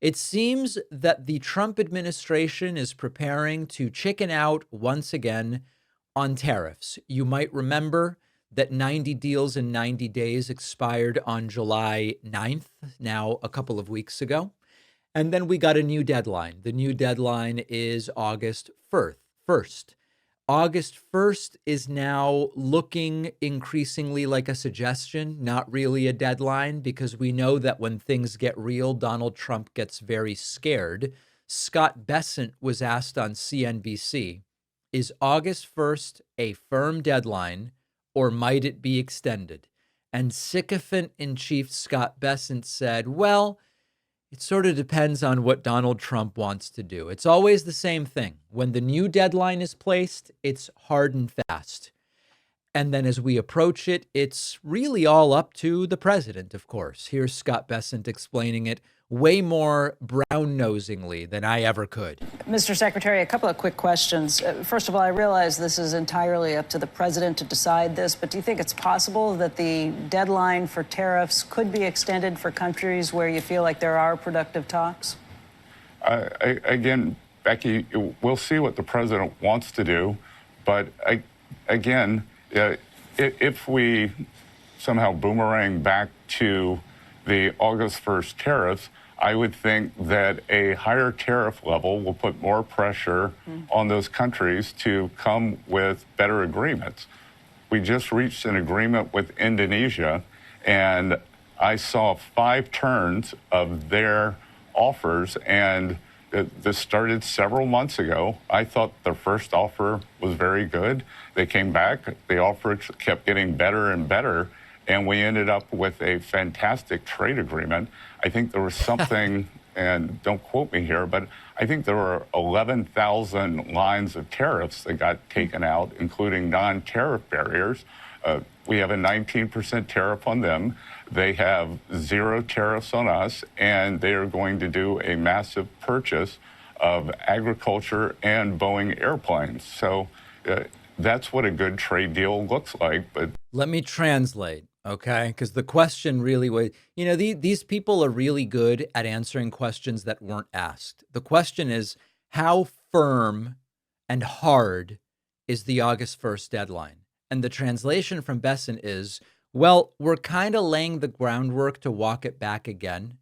It seems that the Trump administration is preparing to chicken out once again on tariffs. You might remember that 90 deals in 90 days expired on July 9th, now a couple of weeks ago. And then we got a new deadline. The new deadline is August 1st. August 1st is now looking increasingly like a suggestion, not really a deadline, because we know that when things get real, Donald Trump gets very scared. Scott Bessent was asked on CNBC, is August 1st a firm deadline, or might it be extended? And sycophant-in-chief Scott Bessent said, well, it sort of depends on what Donald Trump wants to do. It's always the same thing. When the new deadline is placed, it's hard and fast. And then as we approach it, it's really all up to the president, of course. Here's Scott Bessent explaining it way more brown-nosingly than I ever could. Mr. Secretary, a couple of quick questions. First of all, I realize this is entirely up to the president to decide this, but do you think it's possible that the deadline for tariffs could be extended for countries where you feel like there are productive talks? Again, Becky, we'll see what the president wants to do. But again, if we somehow boomerang back to the August 1st tariffs, I would think that a higher tariff level will put more pressure on those countries to come with better agreements. We just reached an agreement with Indonesia, and I saw 5 turns of their offers, and this started several months ago. I thought their first offer was very good. They came back, the offer kept getting better and better, and we ended up with a fantastic trade agreement. I think there was something, and don't quote me here, but I think there were 11,000 lines of tariffs that got taken out, including non-tariff barriers. We have a 19% tariff on them. They have 0 tariffs on us, and they are going to do a massive purchase of agriculture and Boeing airplanes. So that's what a good trade deal looks like. But let me translate. Okay, because the question really was, these people are really good at answering questions that weren't asked. The question is, how firm and hard is the August 1st deadline? And the translation from Bessent is, well, we're kind of laying the groundwork to walk it back again,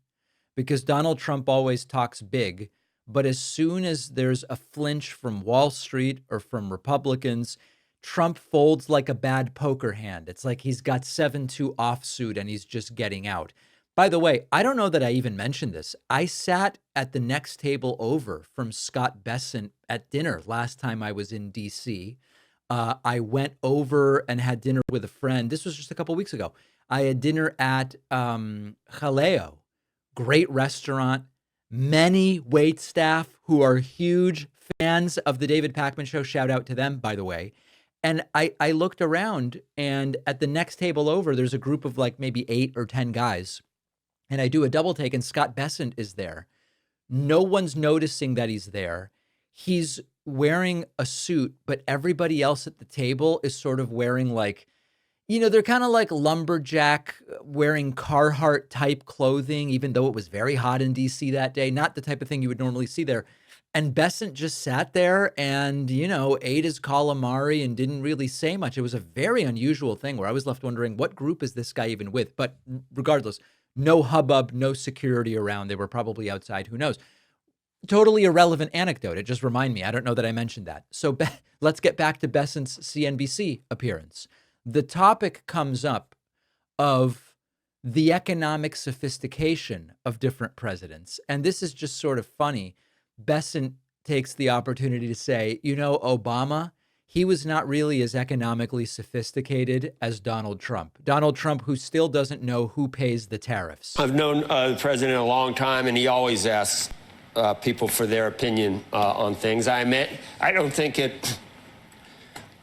because Donald Trump always talks big, but as soon as there's a flinch from Wall Street or from Republicans, Trump folds like a bad poker hand. It's like he's got 7-2 offsuit and he's just getting out. By the way, I don't know that I even mentioned this. I sat at the next table over from Scott Bessent at dinner last time I was in D.C. I went over and had dinner with a friend. This was just a couple weeks ago. I had dinner at Jaleo, great restaurant, many wait staff who are huge fans of the David Pakman Show. Shout out to them, by the way. And I looked around, and at the next table over, there's a group of like maybe 8 or 10 guys. And I do a double take, and Scott Bessent is there. No one's noticing that he's there. He's wearing a suit, but everybody else at the table is sort of wearing like, they're kind of like lumberjack wearing Carhartt type clothing, even though it was very hot in DC that day. Not the type of thing you would normally see there. And Bessent just sat there and, ate his calamari and didn't really say much. It was a very unusual thing where I was left wondering, what group is this guy even with? But regardless, no hubbub, no security around. They were probably outside. Who knows? Totally irrelevant anecdote. It just reminded me. I don't know that I mentioned that. So let's get back to Bessent's CNBC appearance. The topic comes up of the economic sophistication of different presidents. And this is just sort of funny. Bessent takes the opportunity to say, Obama, he was not really as economically sophisticated as Donald Trump. Donald Trump, who still doesn't know who pays the tariffs. I've known the president a long time, and he always asks people for their opinion on things. I don't think that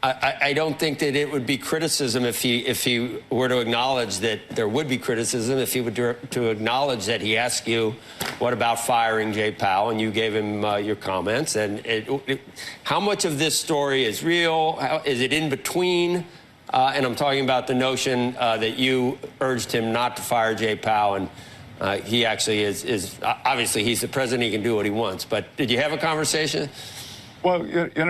it would be criticism if he were to acknowledge that there would be criticism if he were to acknowledge that he asked you, what about firing Jay Powell, and you gave him your comments. And how much of this story is real? Is it in between? And I'm talking about the notion that you urged him not to fire Jay Powell, and He actually is obviously he's the president. He can do what he wants. But did you have a conversation? Well,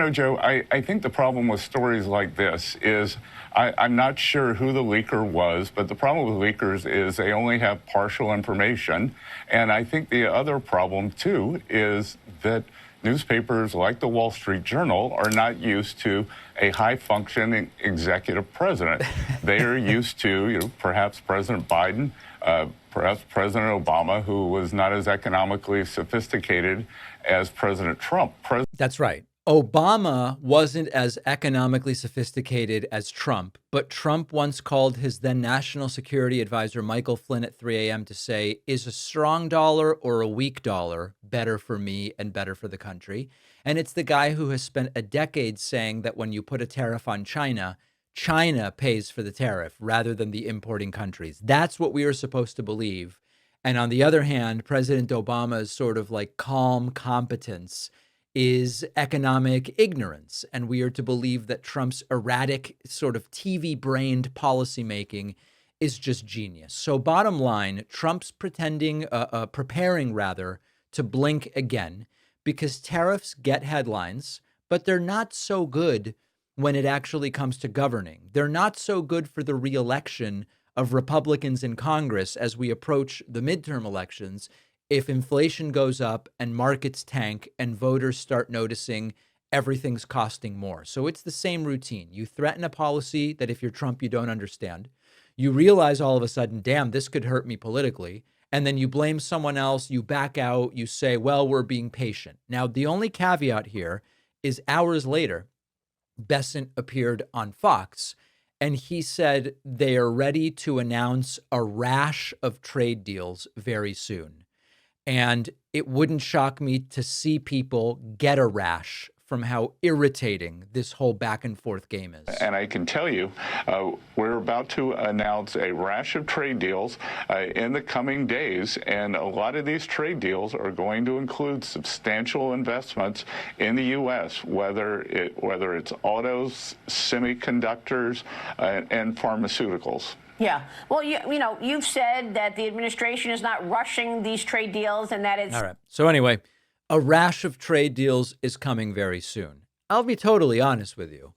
Joe, I think the problem with stories like this is I'm not sure who the leaker was, but the problem with leakers is they only have partial information. And I think the other problem, too, is that newspapers like the Wall Street Journal are not used to a high-functioning executive president. They are used to, perhaps President Biden, perhaps President Obama, who was not as economically sophisticated as President Trump. That's right. Obama wasn't as economically sophisticated as Trump, but Trump once called his then national security advisor, Michael Flynn, at 3 a.m. to say, is a strong dollar or a weak dollar better for me and better for the country? And it's the guy who has spent a decade saying that when you put a tariff on China, China pays for the tariff rather than the importing countries. That's what we are supposed to believe. And on the other hand, President Obama's sort of like calm competence is economic ignorance. And we are to believe that Trump's erratic sort of TV-brained policymaking is just genius. So bottom line, Trump's preparing to blink again because tariffs get headlines, but they're not so good when it actually comes to governing. They're not so good for the reelection of Republicans in Congress as we approach the midterm elections if inflation goes up and markets tank and voters start noticing everything's costing more. So it's the same routine. You threaten a policy that if you're Trump, you don't understand. You realize all of a sudden, damn, this could hurt me politically. And then you blame someone else, you back out, you say, well, we're being patient. Now, the only caveat here is hours later, Bessent appeared on Fox, and he said they are ready to announce a rash of trade deals very soon. And it wouldn't shock me to see people get a rash from how irritating this whole back and forth game is. And I can tell you, we're about to announce a rash of trade deals in the coming days. And a lot of these trade deals are going to include substantial investments in the U.S., whether it's autos, semiconductors, and pharmaceuticals. Yeah. Well, you've said that the administration is not rushing these trade deals and that it's... All right. So anyway, a rash of trade deals is coming very soon. I'll be totally honest with you.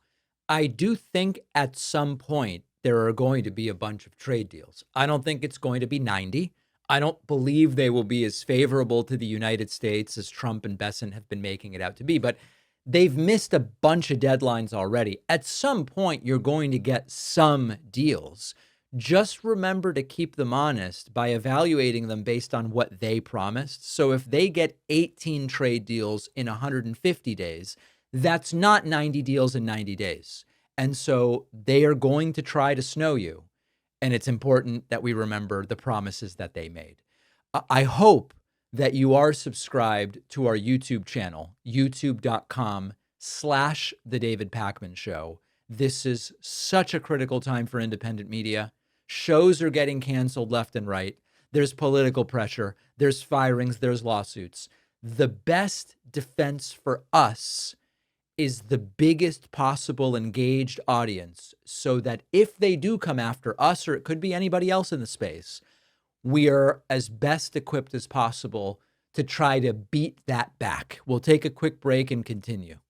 I do think at some point there are going to be a bunch of trade deals. I don't think it's going to be 90. I don't believe they will be as favorable to the United States as Trump and Bessent have been making it out to be. But they've missed a bunch of deadlines already. At some point, you're going to get some deals. Just remember to keep them honest by evaluating them based on what they promised. So if they get 18 trade deals in 150 days, that's not 90 deals in 90 days. And so they are going to try to snow you. And it's important that we remember the promises that they made. I hope that you are subscribed to our YouTube channel, youtube.com/The David Pakman Show. This is such a critical time for independent media. Shows are getting canceled left and right. There's political pressure. There's firings. There's lawsuits. The best defense for us is the biggest possible engaged audience so that if they do come after us, or it could be anybody else in the space, we are as best equipped as possible to try to beat that back. We'll take a quick break and continue.